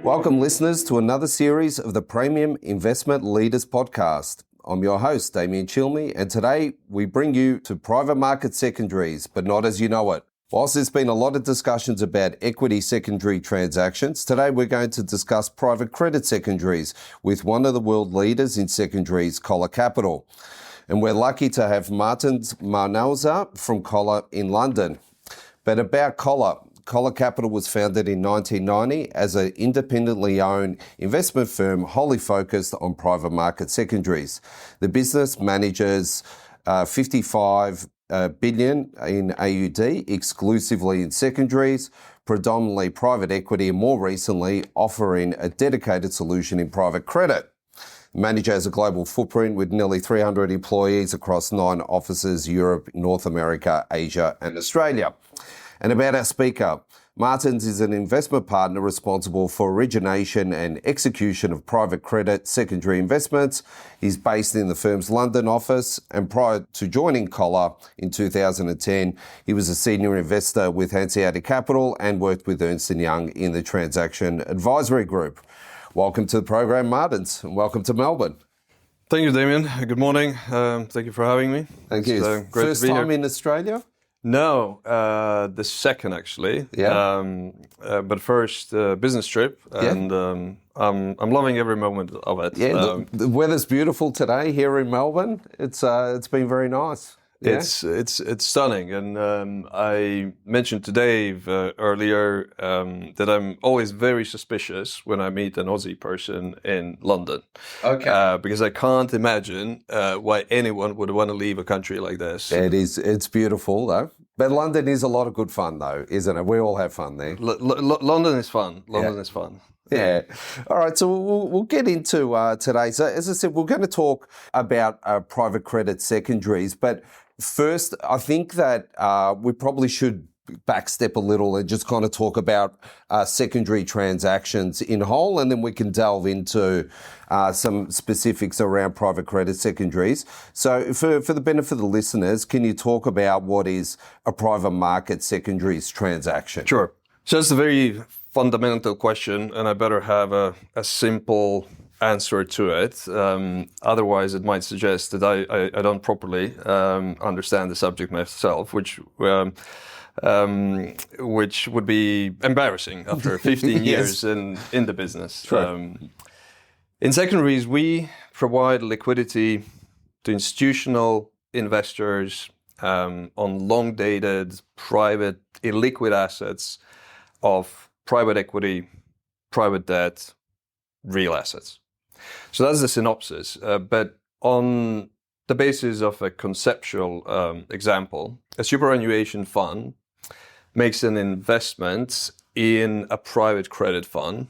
Welcome, listeners, to another series of the Premium Investment Leaders Podcast. I'm your host, Damien Chilmy, and today we bring you to private market secondaries, but not as you know it. Whilst there's been a lot of discussions about equity secondary transactions, today we're going to discuss private credit secondaries with one of the world leaders in secondaries, Coller Capital. And we're lucky to have Marnauza from Coller in London. But about Coller Capital was founded in 1990 as an independently owned investment firm wholly focused on private market secondaries. The business manages 55 billion in AUD exclusively in secondaries, predominantly private equity, and more recently offering a dedicated solution in private credit. The manager has a global footprint with nearly 300 employees across 9 offices, Europe, North America, Asia, and Australia. And about our speaker, Martins is an investment partner responsible for origination and execution of private credit secondary investments. He's based in the firm's London office, and prior to joining Coller in 2010, he was a senior investor with Secondaries Capital and worked with Ernst & Young in the transaction advisory group. Welcome to the program, Martins, and welcome to Melbourne. Thank you, Damien. Good morning. Thank you for having me. Thank you. Great First to be time here. in Australia? No, the second actually. Yeah. But first business trip, and I'm loving every moment of it. Yeah, the weather's beautiful today here in Melbourne. It's been very nice. Yeah? It's stunning, and I mentioned to Dave earlier that I'm always very suspicious when I meet an Aussie person in London. Okay. Because I can't imagine why anyone would want to leave a country like this. It is. It's beautiful though. But London is a lot of good fun though, isn't it? We all have fun there. London is fun. London is fun. Yeah. All right. So we'll get into today. So as I said, we're going to talk about private credit secondaries. But first, I think that we probably should backstep a little and just kind of talk about secondary transactions in whole, and then we can delve into some specifics around private credit secondaries. So for the benefit of the listeners, can you talk about what is a private market secondaries transaction? Sure. So it's a very fundamental question, and I better have a simple answer to it. Otherwise, it might suggest that I don't properly understand the subject myself, which would be embarrassing after 15 years in the business. Sure. In secondaries, we provide liquidity to institutional investors on long-dated, private, illiquid assets of private equity, private debt, real assets. So that's the synopsis. But on the basis of a conceptual example, a superannuation fund makes an investment in a private credit fund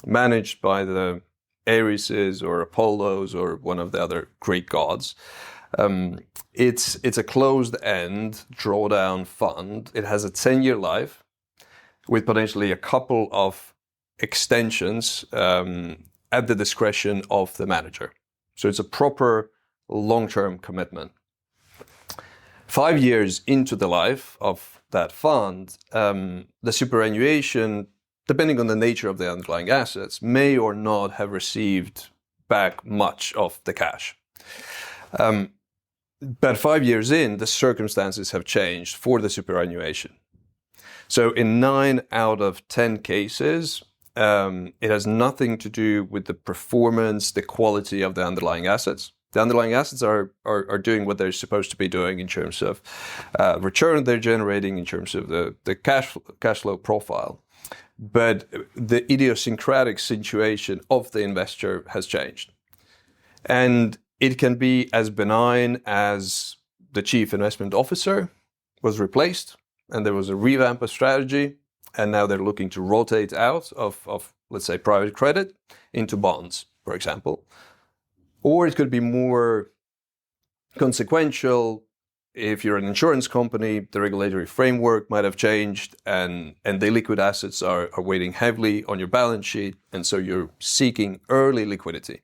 managed by the Areses or Apollos or one of the other Greek gods. It's a closed-end drawdown fund. It has a 10-year life with potentially a couple of extensions at the discretion of the manager. So it's a proper long-term commitment. 5 years into the life of that fund, the superannuation, depending on the nature of the underlying assets, may or not have received back much of the cash. But 5 years in, the circumstances have changed for the superannuation. So in 9 out of 10 cases, it has nothing to do with the performance, the quality of the underlying assets. The underlying assets are doing what they're supposed to be doing in terms of return they're generating, in terms of the cash flow profile. But the idiosyncratic situation of the investor has changed. And it can be as benign as the chief investment officer was replaced and there was a revamp of strategy, and now they're looking to rotate out of let's say, private credit into bonds, for example. Or it could be more consequential. If you're an insurance company, the regulatory framework might have changed and the liquid assets are weighing heavily on your balance sheet, and so you're seeking early liquidity.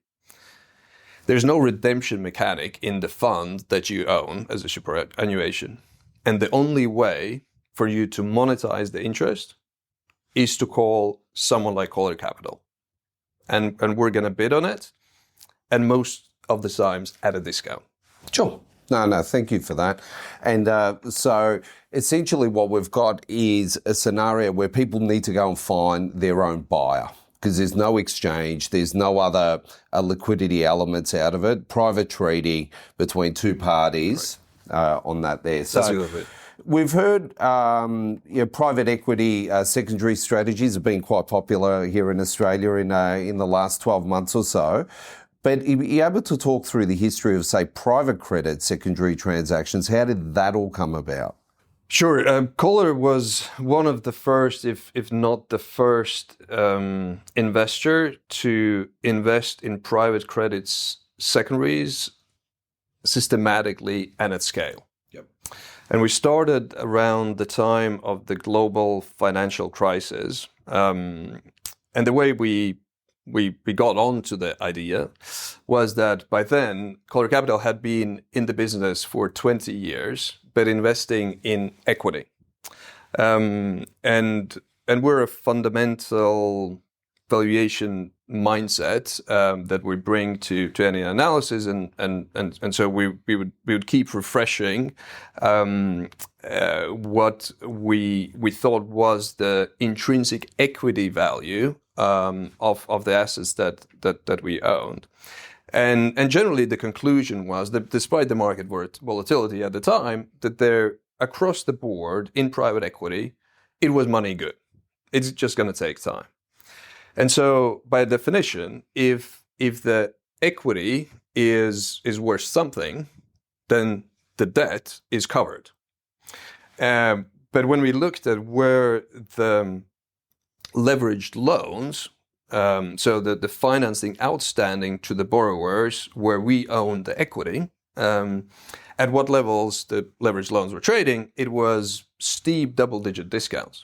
There's no redemption mechanic in the fund that you own as a superannuation. And the only way for you to monetize the interest is to call someone like Coller Capital. And we're going to bid on it. And most of the times at a discount. Sure. No, thank you for that. And so essentially what we've got is a scenario where people need to go and find their own buyer because there's no exchange, there's no other liquidity elements out of it, private trading between two parties on that there. So that's a good bit. We've heard private equity secondary strategies have been quite popular here in Australia in the last 12 months or so. But are you able to talk through the history of, say, private credit secondary transactions? How did that all come about? Sure. Coller was one of the first, if not the first, investor to invest in private credits secondaries systematically and at scale. Yep. And we started around the time of the global financial crisis. And the way we got onto the idea was that by then, Coller Capital had been in the business for 20 years, but investing in equity. And we're a fundamental valuation mindset that we bring to any analysis, and so we would keep refreshing what we thought was the intrinsic equity value of the assets that we owned. And generally the conclusion was that despite the market volatility at the time, that there across the board in private equity, it was money good. It's just going to take time. And so by definition, if the equity is worth something, then the debt is covered. But when we looked at where the leveraged loans, so the financing outstanding to the borrowers where we own the equity, at what levels the leveraged loans were trading, it was steep double-digit discounts.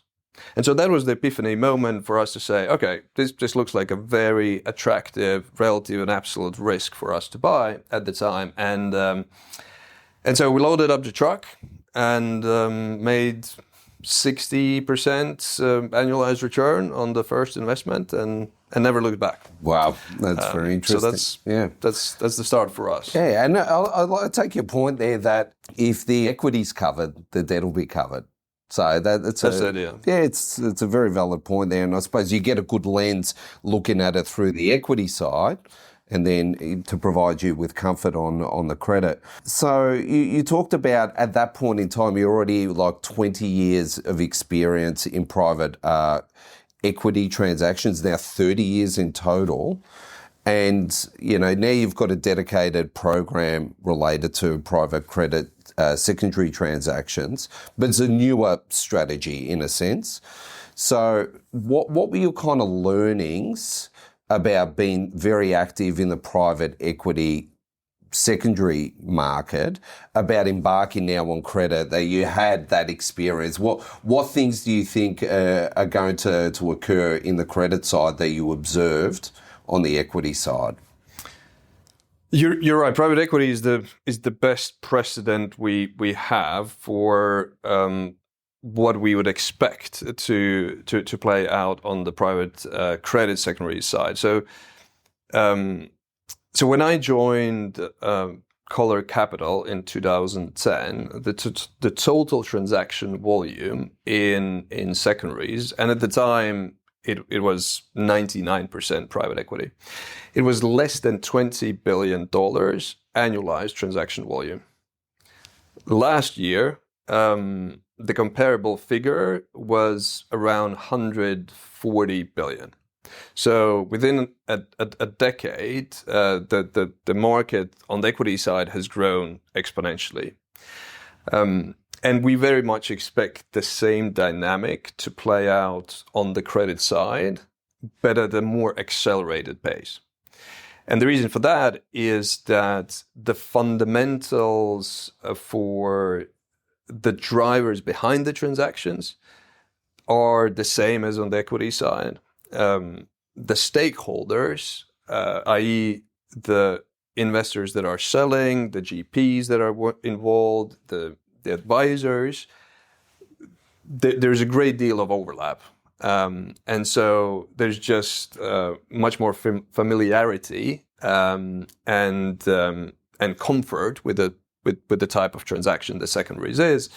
And so that was the epiphany moment for us to say, okay, this looks like a very attractive relative and absolute risk for us to buy at the time. And so we loaded up the truck and made 60% annualized return on the first investment and never looked back. Wow, that's very interesting. So that's the start for us. Yeah, and I'll take your point there that if the equity's covered, the debt will be covered. So that's the idea. Yeah, it's a very valid point there, and I suppose you get a good lens looking at it through the equity side, and then to provide you with comfort on the credit. So you talked about at that point in time, you're already like 20 years of experience in private equity transactions, now 30 years in total. And, now you've got a dedicated program related to private credit secondary transactions, but it's a newer strategy in a sense. So what were your kind of learnings about being very active in the private equity secondary market, about embarking now on credit, that you had that experience? What things do you think are going to occur in the credit side that you observed on the equity side? You're right. Private equity is the best precedent we have for what we would expect to play out on the private credit secondary side. So when I joined Coller Capital in 2010, the total transaction volume in secondaries, and at the time it was 99% private equity. It was less than $20 billion annualized transaction volume. Last year, the comparable figure was around 140 billion. So within a decade, the market on the equity side has grown exponentially. And we very much expect the same dynamic to play out on the credit side, but at a more accelerated pace. And the reason for that is that the fundamentals for the drivers behind the transactions are the same as on the equity side. The stakeholders, i.e. the investors that are selling, the GPs that are involved, the advisors, there's a great deal of overlap. And so there's just much more familiarity and comfort with the type of transaction the secondaries is.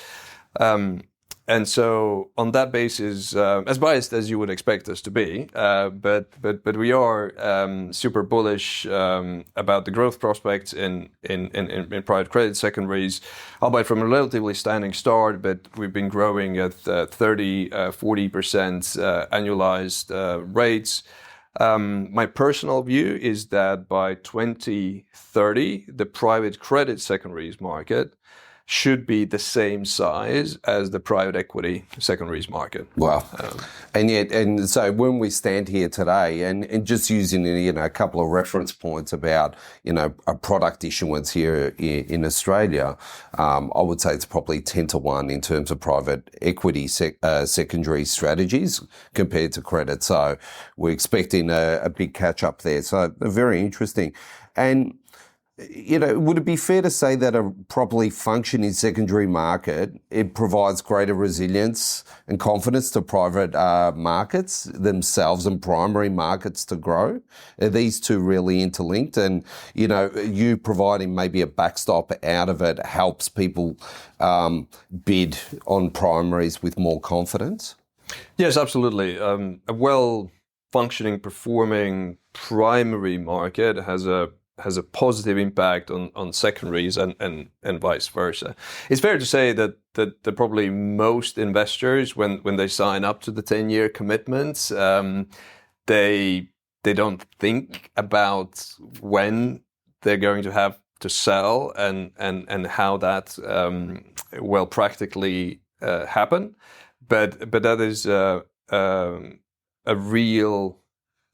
And so on that basis, as biased as you would expect us to be, but we are super bullish about the growth prospects in private credit secondaries, albeit from a relatively standing start, but we've been growing at 30-40% annualized rates. My personal view is that by 2030, the private credit secondaries market should be the same size as the private equity secondaries market. Wow. And so when we stand here today and just using, a couple of reference points about, a product issuance here in Australia, I would say it's probably 10-1 in terms of private equity secondary strategies compared to credit. So we're expecting a big catch up there. So very interesting. And would it be fair to say that a properly functioning secondary market, it provides greater resilience and confidence to private markets themselves and primary markets to grow? Are these two really interlinked? And, you providing maybe a backstop out of it helps people bid on primaries with more confidence? Yes, absolutely. A well-functioning, performing primary market has a positive impact on secondaries and vice versa. It's fair to say that probably most investors, when they sign up to the 10-year commitments, they don't think about when they're going to have to sell and how that will practically happen. But that is a real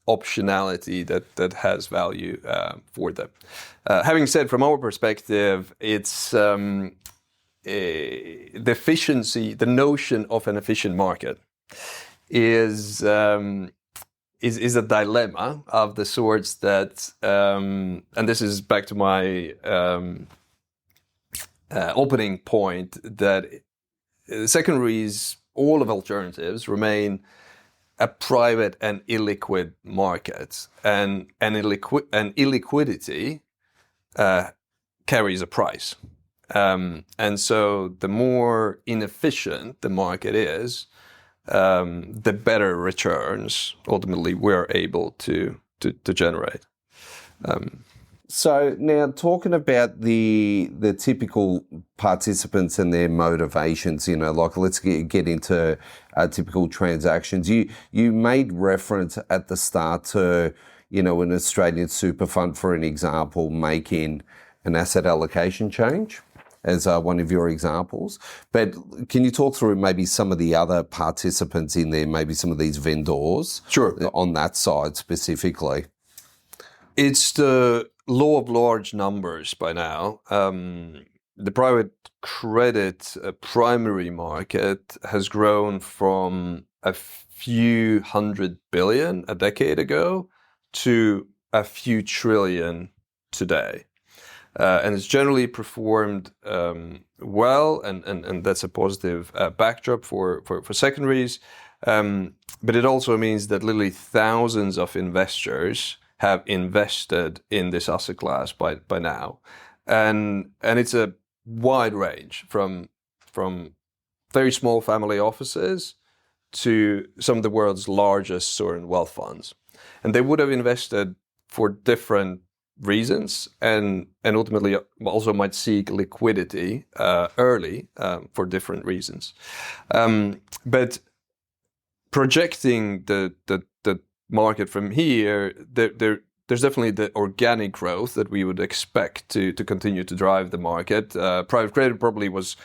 optionality that has value for them. Having said, from our perspective, it's the efficiency, the notion of an efficient market is a dilemma of the sorts that, and this is back to my opening point, that secondaries, all of alternatives, remain a private and illiquid market, and illiquidity carries a price. And so the more inefficient the market is, the better returns ultimately we're able to generate. So now talking about the typical participants and their motivations, let's get into typical transactions. You made reference at the start to, an Australian super fund, for an example, making an asset allocation change as one of your examples. But can you talk through maybe some of the other participants in there, maybe some of these vendors? Sure. On that side specifically? It's the law of large numbers by now. The private credit primary market has grown from a few $100 billion a decade ago to a few trillion today. And it's generally performed well, and that's a positive backdrop for secondaries. But it also means that literally thousands of investors have invested in this asset class by now. And it's a wide range from very small family offices to some of the world's largest sovereign wealth funds. And they would have invested for different reasons and ultimately also might seek liquidity early for different reasons. But projecting the market from here, there's definitely the organic growth that we would expect to continue to drive the market. Private credit probably was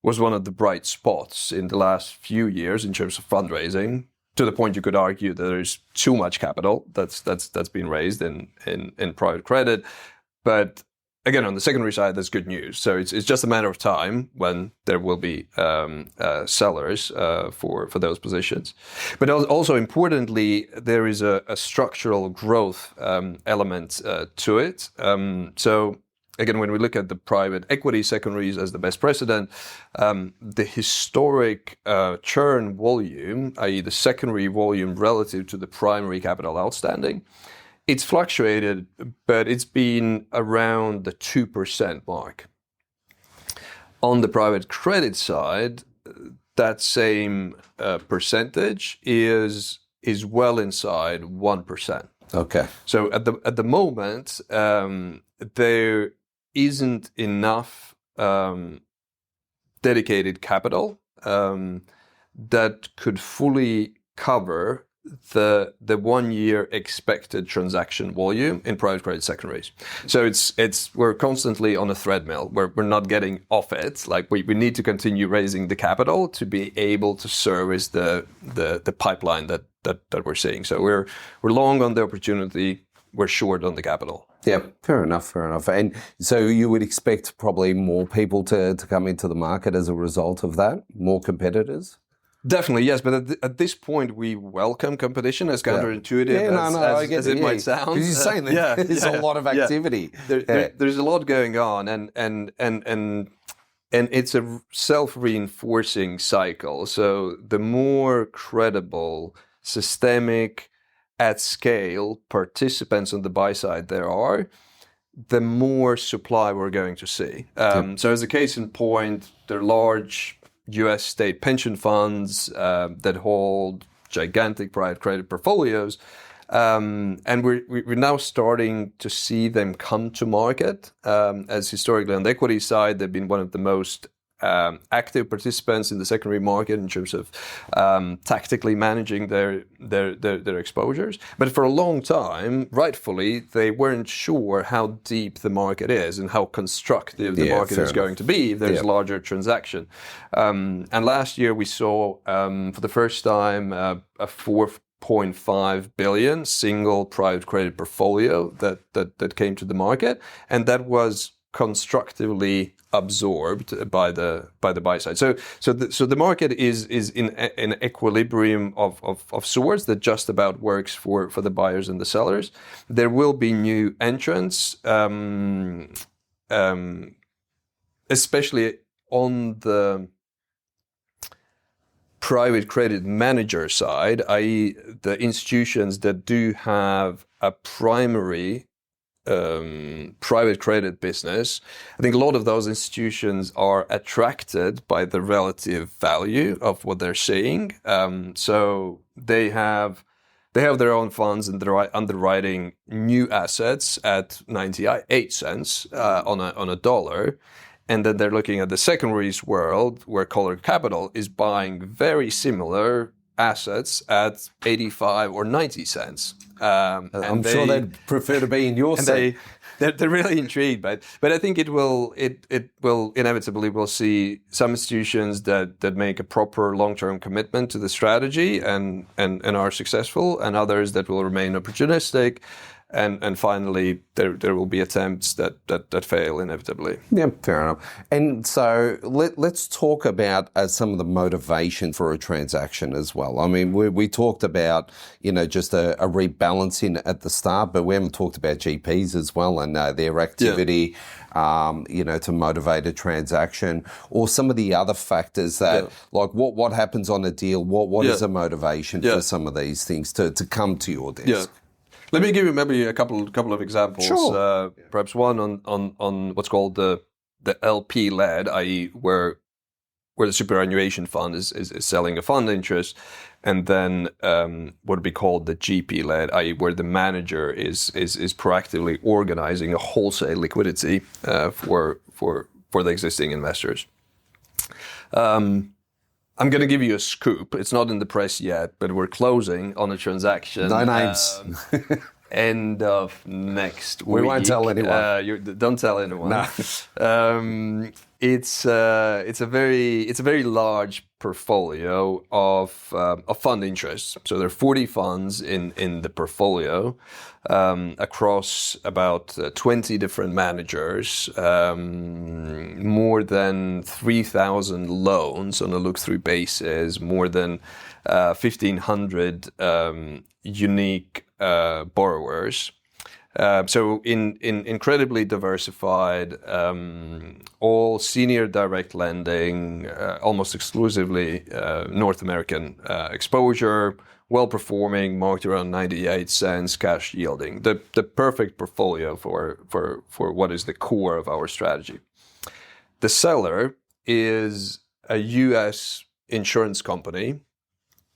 one of the bright spots in the last few years in terms of fundraising, to the point you could argue that there's too much capital that's been raised in private credit. But again, on the secondary side, that's good news. So it's just a matter of time when there will be sellers for those positions. But also importantly, there is a structural growth element to it. So again, when we look at the private equity secondaries as the best precedent, the historic churn volume, i.e. the secondary volume relative to the primary capital outstanding, it's fluctuated, but it's been around the 2% mark. On the private credit side, that same percentage is well inside 1%. Okay. So at the moment, there isn't enough dedicated capital that could fully cover the 1 year expected transaction volume in private credit secondaries. So we're constantly on a treadmill. We're not getting off it. Like we need to continue raising the capital to be able to service the pipeline that we're seeing. So we're long on the opportunity. We're short on the capital. Yeah, fair enough. And so you would expect probably more people to come into the market as a result of that, more competitors? Definitely, yes. But at this point, we welcome competition, as counterintuitive as it might sound. Because you're saying that there's a lot of activity. There's a lot going on, and it's a self-reinforcing cycle. So the more credible, systemic, at scale participants on the buy side there are, the more supply we're going to see. So as a case in point, there are large US state pension funds that hold gigantic private credit portfolios. And we're now starting to see them come to market. As historically on the equity side, they've been one of the most active participants in the secondary market in terms of tactically managing their exposures. But for a long time, rightfully, they weren't sure how deep the market is and how constructive the market is going to be if there's a larger transaction. And last year we saw for the first time a 4.5 billion single private credit portfolio that came to the market, and that was constructively absorbed by the buy side. So the market is in an equilibrium of sorts that just about works for the buyers and the sellers. There will be new entrants, especially on the private credit manager side, i.e. the institutions that do have a primary private credit business. I think a lot of those institutions are attracted by the relative value of what they're seeing. So they have their own funds and they're underwriting new assets at 98 cents on a dollar. And then they're looking at the secondaries world where Coller Capital is buying very similar assets at 85 or 90 cents. I'm sure they'd prefer to be in your seat. They're really intrigued by it. But I think it will inevitably, we'll see some institutions that make a proper long-term commitment to the strategy and are successful, and others that will remain opportunistic. And finally, there will be attempts that fail inevitably. Yeah, fair enough. And so let's talk about some of the motivation for a transaction as well. I mean, we talked about, just a rebalancing at the start, but we haven't talked about GPs as well and their activity, to motivate a transaction, or some of the other factors that, like what happens on a deal, what is a motivation for some of these things to come to your desk? Yeah. Let me give you maybe a couple of examples. Sure. Perhaps one on what's called the LP led, i.e. where the superannuation fund is selling a fund interest, and then what would be called the GP led, i.e. where the manager is proactively organizing a wholesale liquidity for the existing investors. I'm going to give you a scoop. It's not in the press yet, but we're closing on a transaction. No names. End of next week. We won't tell anyone. Don't tell anyone. No. It's a very large portfolio of fund interests. So there are 40 funds in the portfolio across about 20 different managers, more than 3,000 loans on a look-through basis, more than 1,500 unique borrowers. So incredibly diversified, all senior direct lending, almost exclusively North American exposure, well-performing, marked around 98 cents, cash yielding. The perfect portfolio for what is the core of our strategy. The seller is a U.S. insurance company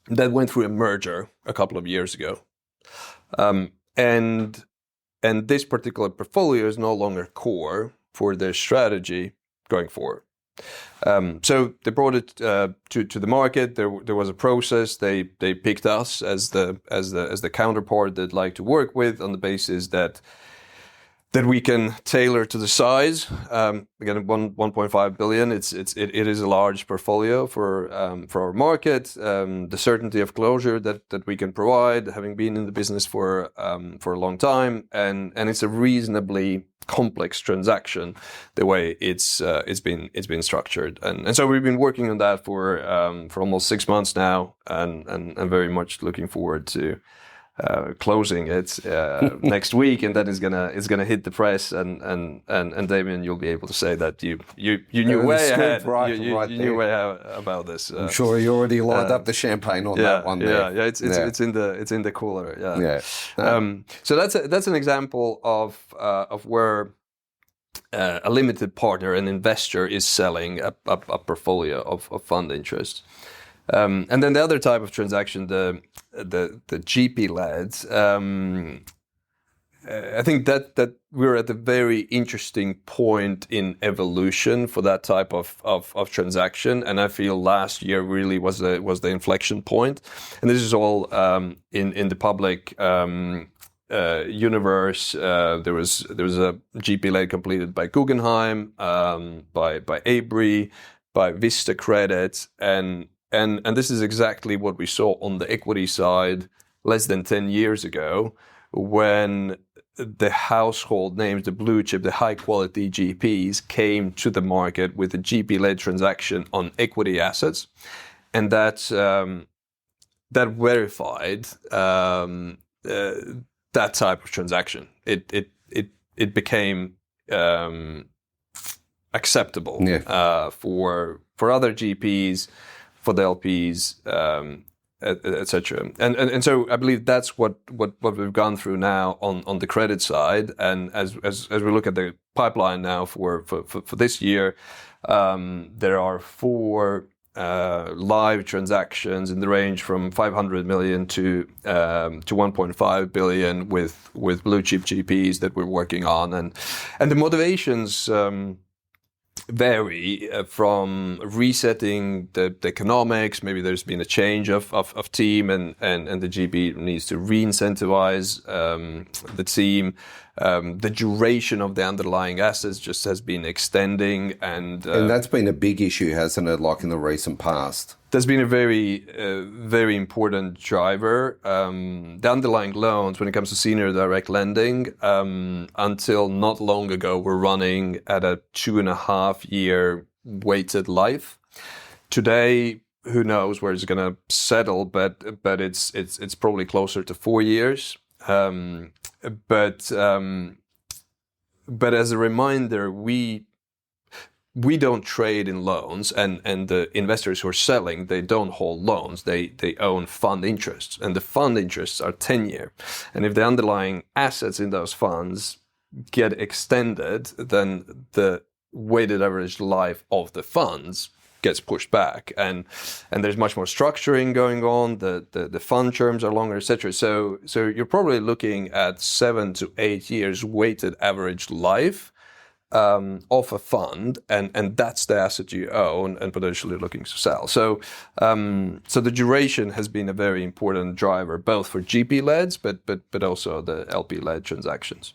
that went through a merger a couple of years ago. And this particular portfolio is no longer core for their strategy going forward. So they brought it to the market. There was a process. They picked us as the counterpart they'd like to work with on the basis that we can tailor to the size. Again, 1.5 billion. It is a large portfolio for our market. The certainty of closure that we can provide, having been in the business for a long time, and it's a reasonably complex transaction the way it's been structured, and so we've been working on that for almost 6 months now, and very much looking forward to closing it next week, and then it's gonna hit the press, and Damien, you'll be able to say that you knew way ahead. You knew way about this. I'm sure you already lined up the champagne on that one. Yeah. It's in the cooler. Yeah. So that's an example of where a limited partner, an investor, is selling a portfolio of fund interest. And then the other type of transaction, the GP led, I think that we're at a very interesting point in evolution for that type of transaction, and I feel last year really was the inflection point. And this is all in the public universe. There was a GP led completed by Guggenheim, by Abry, by Vista Credit, and this is exactly what we saw on the equity side less than 10 years ago, when the household names, the blue chip, the high quality GPs came to the market with a GP-led transaction on equity assets. And that verified that type of transaction. It became acceptable for other GPs, for the LPs, etc. And so I believe that's what we've gone through now on the credit side. And as we look at the pipeline now for this year, there are 4 live transactions in the range from 500 million to 1.5 billion with blue chip GPs that we're working on, and the motivations vary from resetting the economics. Maybe there's been a change of team, and the GP needs to re-incentivize the team. The duration of the underlying assets just has been extending, and that's been a big issue, hasn't it? Like in the recent past, that's been a very important driver. The underlying loans, when it comes to senior direct lending, until not long ago, were running at a 2.5-year weighted life. Today, who knows where it's going to settle, but it's probably closer to 4 years. But as a reminder, we don't trade in loans, and the investors who are selling, they don't hold loans. They own fund interests, and the fund interests are 10-year. And if the underlying assets in those funds get extended, then the weighted average life of the funds gets pushed back, and there's much more structuring going on. The fund terms are longer, etc. So you're probably looking at 7 to 8 years weighted average life of a fund, and that's the asset you own and potentially looking to sell. So the duration has been a very important driver, both for GP leds, but also the LP led transactions.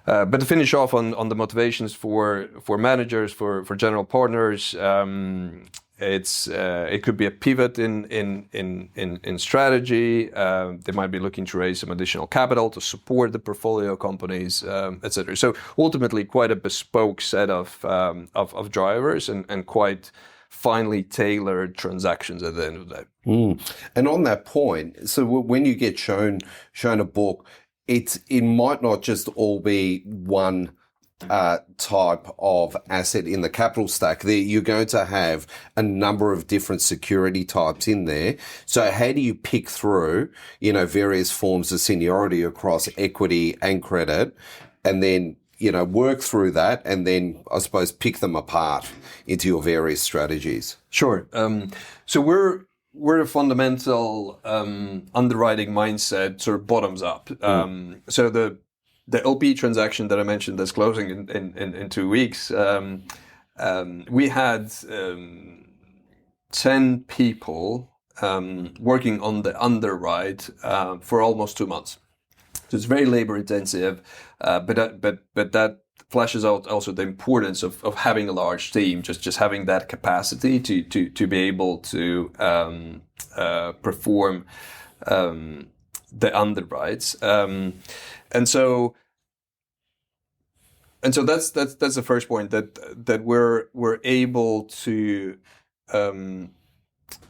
But to finish off on the motivations for managers, for general partners, it could be a pivot in strategy. They might be looking to raise some additional capital to support the portfolio companies, etc. So ultimately, quite a bespoke set of drivers and quite finely tailored transactions at the end of the day. And on that point, so when you get shown a book, it might not just all be one type of asset in the capital stack. You're going to have a number of different security types in there. So how do you pick through, various forms of seniority across equity and credit, and then, work through that and then, I suppose, pick them apart into your various strategies? Sure. So we're a fundamental underwriting mindset, sort of bottoms up. So the LP transaction that I mentioned that's closing in 2 weeks, we had 10 people working on the underwrite for almost 2 months. So it's very labor intensive, but that flashes out also the importance of having a large team, just having that capacity to be able to perform the underwrites. And so that's the first point, that we're able to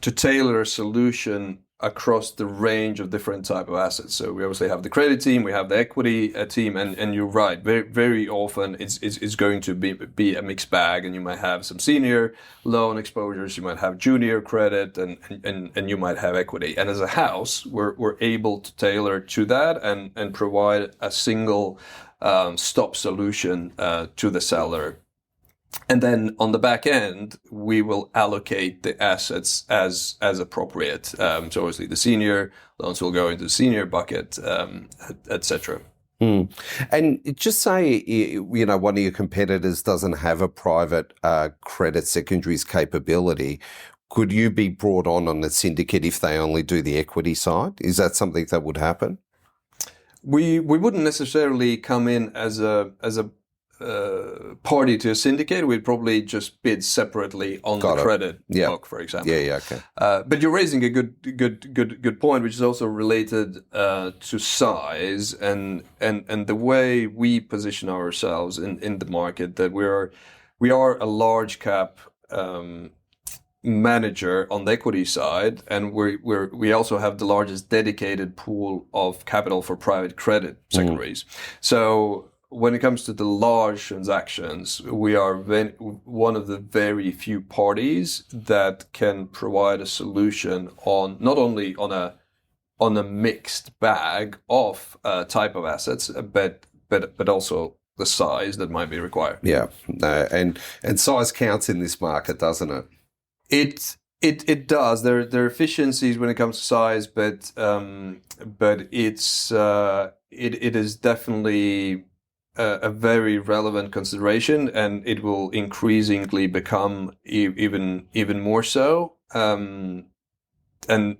tailor a solution across the range of different type of assets. So we obviously have the credit team, we have the equity team, and you're right. Very very often it's going to be a mixed bag, and you might have some senior loan exposures, you might have junior credit, and you might have equity. And as a house, we're able to tailor to that and provide a single stop solution to the seller. And then on the back end, we will allocate the assets as appropriate. So obviously the senior loans will go into the senior bucket, etc. And just say, one of your competitors doesn't have a private credit secondaries capability. Could you be brought on a syndicate if they only do the equity side? Is that something that would happen? We wouldn't necessarily come in as a party to a syndicate. We'd probably just bid separately on the credit book, for example. Okay. But you're raising a good point, which is also related to size and the way we position ourselves in the market. That we are a large cap manager on the equity side, and we also have the largest dedicated pool of capital for private credit secondaries. So when it comes to the large transactions, we are one of the very few parties that can provide a solution on not only on a mixed bag of type of assets, but also the size that might be required. Yeah, and size counts in this market, doesn't it? It does. There are efficiencies when it comes to size, but it is definitely a very relevant consideration, and it will increasingly become even more so. And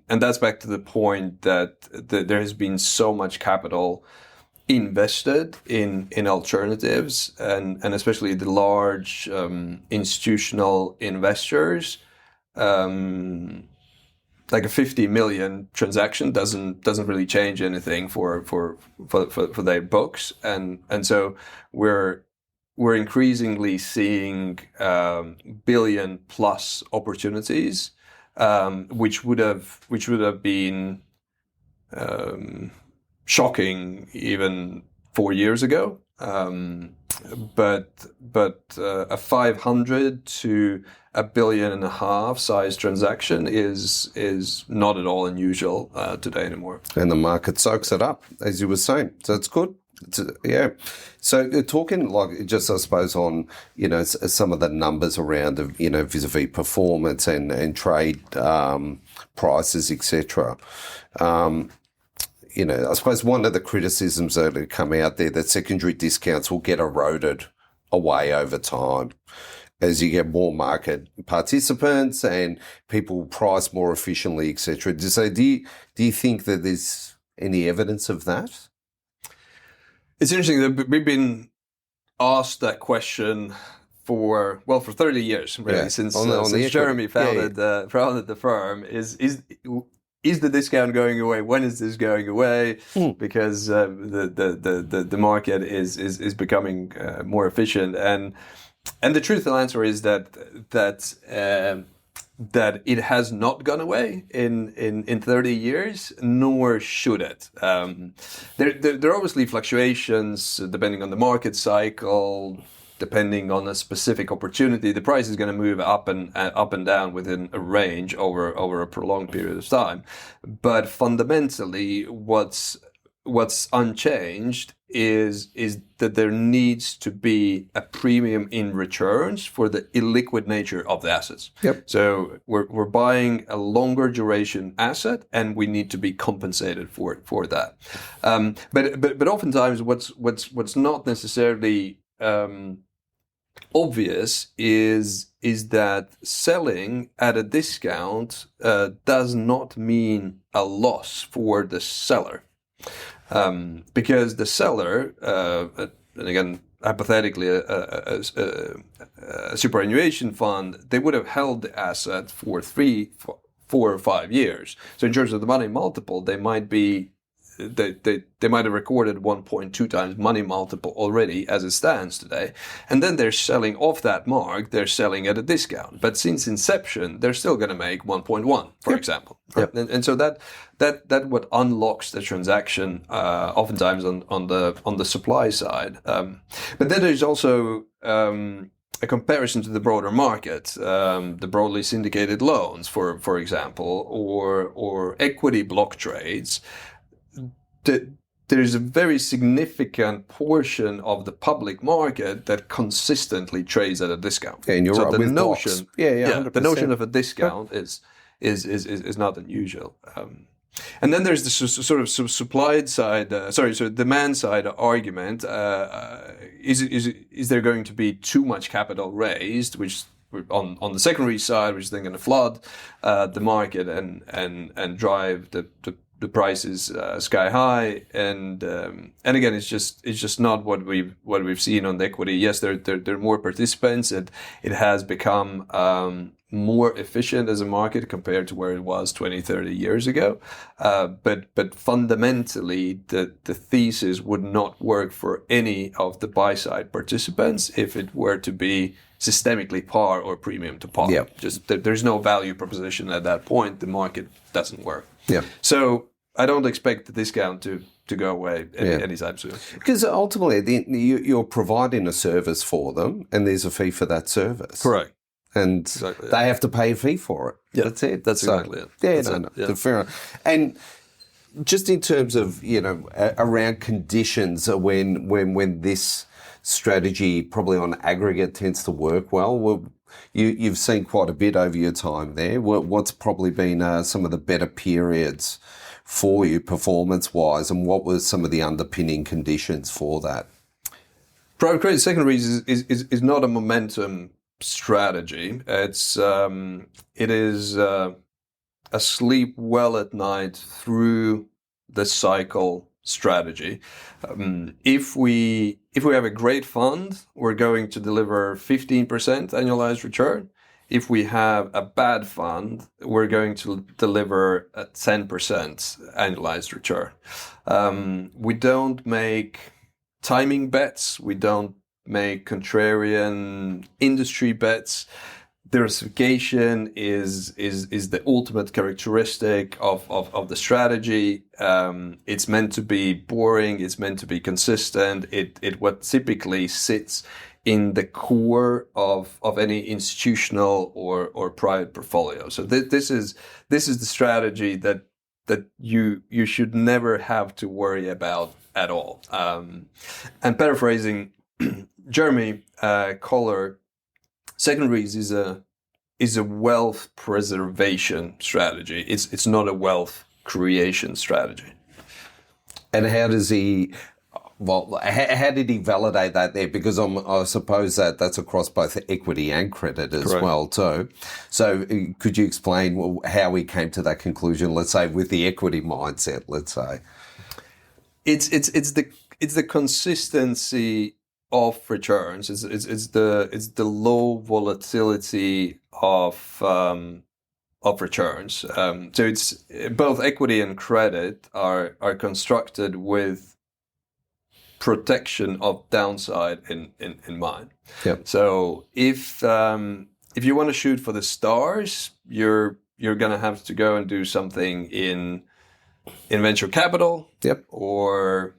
that's back to the point that there has been so much capital invested in alternatives, and especially the large institutional investors. Like a 50 million transaction doesn't really change anything for their books, and so we're increasingly seeing billion plus opportunities, which would have been shocking even 4 years ago. But a 500 to $1.5 billion size transaction is not at all unusual today anymore. And the market soaks it up, as you were saying. So it's good. Yeah. So talking just I suppose on, some of the numbers around, vis-a-vis performance and trade prices, etc. I suppose one of the criticisms that have come out there that secondary discounts will get eroded away over time as you get more market participants and people price more efficiently, etc. So do you think that there's any evidence of that? It's interesting that we've been asked that question for 30 years, really, since Jeremy founded the firm. Is the discount going away? When is this going away? Because the market is becoming more efficient, and the truthful answer is that that it has not gone away in 30 years, nor should it. There are obviously fluctuations depending on the market cycle, depending on a specific opportunity. The price is going to move up and down within a range over a prolonged period of time. But fundamentally, what's unchanged is that there needs to be a premium in returns for the illiquid nature of the assets. Yep. So we're buying a longer duration asset, and we need to be compensated for that. But oftentimes, what's not necessarily obvious is that selling at a discount does not mean a loss for the seller. Because the seller, and again, hypothetically, a superannuation fund, they would have held the asset for 3, 4, or 5 years. So in terms of the money multiple, they might be they might have recorded 1.2 times money multiple already as it stands today. And then they're selling off that mark, they're selling at a discount. But since inception, they're still going to make 1.1, for example. Yep. And so that what unlocks the transaction oftentimes on the supply side. But then there's also a comparison to the broader market, the broadly syndicated loans, for example, or equity block trades. There's a very significant portion of the public market that consistently trades at a discount. Yeah, and you're so right, the with notion, blocks. Yeah, the notion of a discount is not unusual. And then there's the sort of supplied side, demand side argument. Is there going to be too much capital raised, which on the secondary side, which is then going to flood the market and drive the prices sky high, and again, it's just not what we've seen on the equity. Yes, there are more participants, and it has become more efficient as a market compared to where it was 20, 30 years ago. But fundamentally, the thesis would not work for any of the buy side participants if it were to be systemically par or premium to par. Yeah. Just there's no value proposition at that point. The market doesn't work. Yeah. So I don't expect the discount to go away anytime soon. Because ultimately, you're providing a service for them, and there's a fee for that service. Correct. And exactly, they have to pay a fee for it. Yeah. That's it. That's exactly it. Yeah, That's fair enough. And just in terms of, around conditions when this strategy probably on aggregate tends to work well, you've seen quite a bit over your time there. What's probably been some of the better periods for you performance-wise, and what were some of the underpinning conditions for that? Private credit secondaries is not a momentum strategy. It is a sleep well at night through the cycle strategy. If we have a great fund, we're going to deliver 15% annualized return. If we have a bad fund, we're going to deliver a 10% annualized return. We don't make timing bets. We don't make contrarian industry bets. Diversification is the ultimate characteristic of the strategy. It's meant to be boring. It's meant to be consistent. It what typically sits in the core of any institutional or private portfolio. So this is the strategy that you should never have to worry about at all. And paraphrasing Jeremy Coller, secondaries is a wealth preservation strategy. It's not a wealth creation strategy. And how does he? Well, how did he validate that there? Because I suppose that's across both equity and credit as Correct. well too. So could you explain how he came to that conclusion? Let's say with the equity mindset. Let's say it's the consistency of returns. It's the low volatility of returns. So it's both equity and credit are constructed with protection of downside in mind. Yep. So if if you want to shoot for the stars, you're going to have to go and do something in venture capital, Yep. or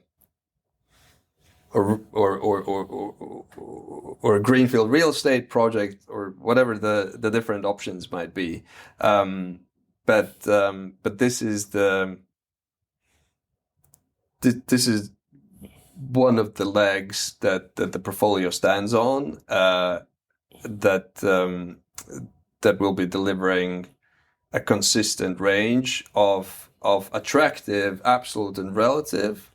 a greenfield real estate project, or whatever the different options might be. But this is this is one of the legs that the portfolio stands on, that will be delivering a consistent range of attractive, absolute and relative,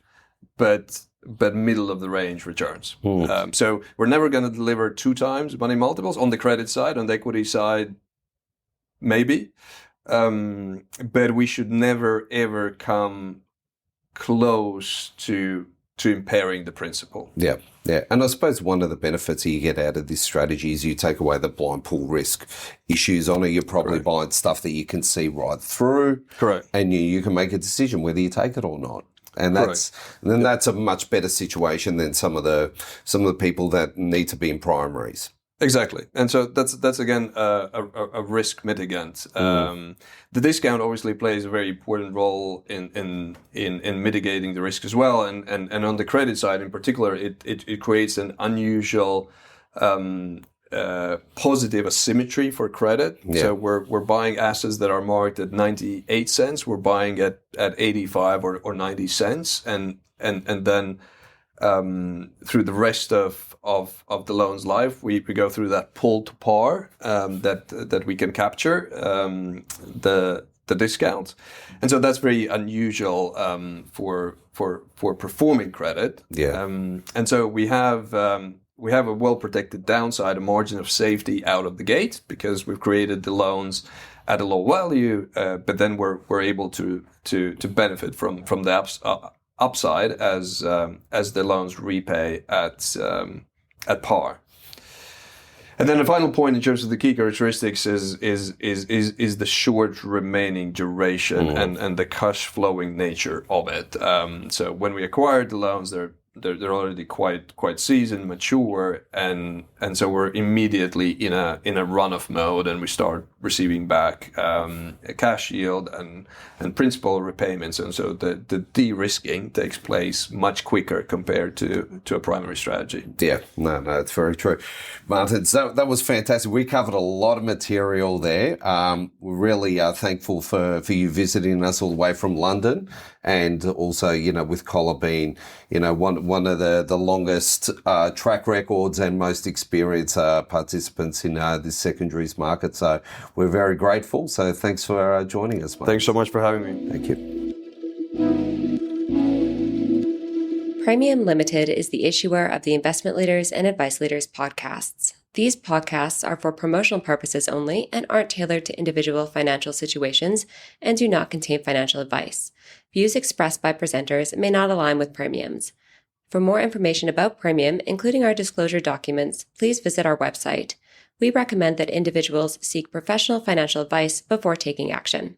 but middle of the range returns. So we're never going to deliver 2 times money multiples on the credit side. On the equity side, maybe, but we should never ever come close to impairing the principle. Yeah. And I suppose one of the benefits you get out of this strategy is you take away the blind pool risk issues on it. You're probably buying stuff that you can see right through. Correct. And you can make a decision whether you take it or not. And that's a much better situation than some of the people that need to be in primaries. Exactly, and so that's again a risk mitigant. The discount obviously plays a very important role in mitigating the risk as well, and on the credit side in particular, it creates an unusual positive asymmetry for credit. Yeah. So we're buying assets that are marked at 98 cents. We're buying at 85 or 90 cents, and then through the rest of the loan's life, we go through that pull to par that we can capture the discount, and so that's very unusual for performing credit. Yeah, and so we have a well protected downside, a margin of safety out of the gate, because we've created the loans at a low value, but then we're able to benefit from the upside as the loans repay at par. And then the final point in terms of the key characteristics is the short remaining duration and the cash flowing nature of it. So when we acquired the loans, they're already quite seasoned, mature, and so we're immediately in a run-off mode, and we start receiving back a cash yield and principal repayments, and so the de-risking takes place much quicker compared to a primary strategy. Yeah, no, it's very true. Martin, so that was fantastic. We covered a lot of material there. We're really thankful for you visiting us all the way from London, and also, with Coller being, one of the longest track records and most experienced participants in this secondaries market. So we're very grateful. So thanks for joining us, Martin. Thanks so much for having me. Thank you. Premium Limited is the issuer of the Investment Leaders and Advice Leaders podcasts. These podcasts are for promotional purposes only and aren't tailored to individual financial situations and do not contain financial advice. Views expressed by presenters may not align with Premium's. For more information about Premium, including our disclosure documents, please visit our website. We recommend that individuals seek professional financial advice before taking action.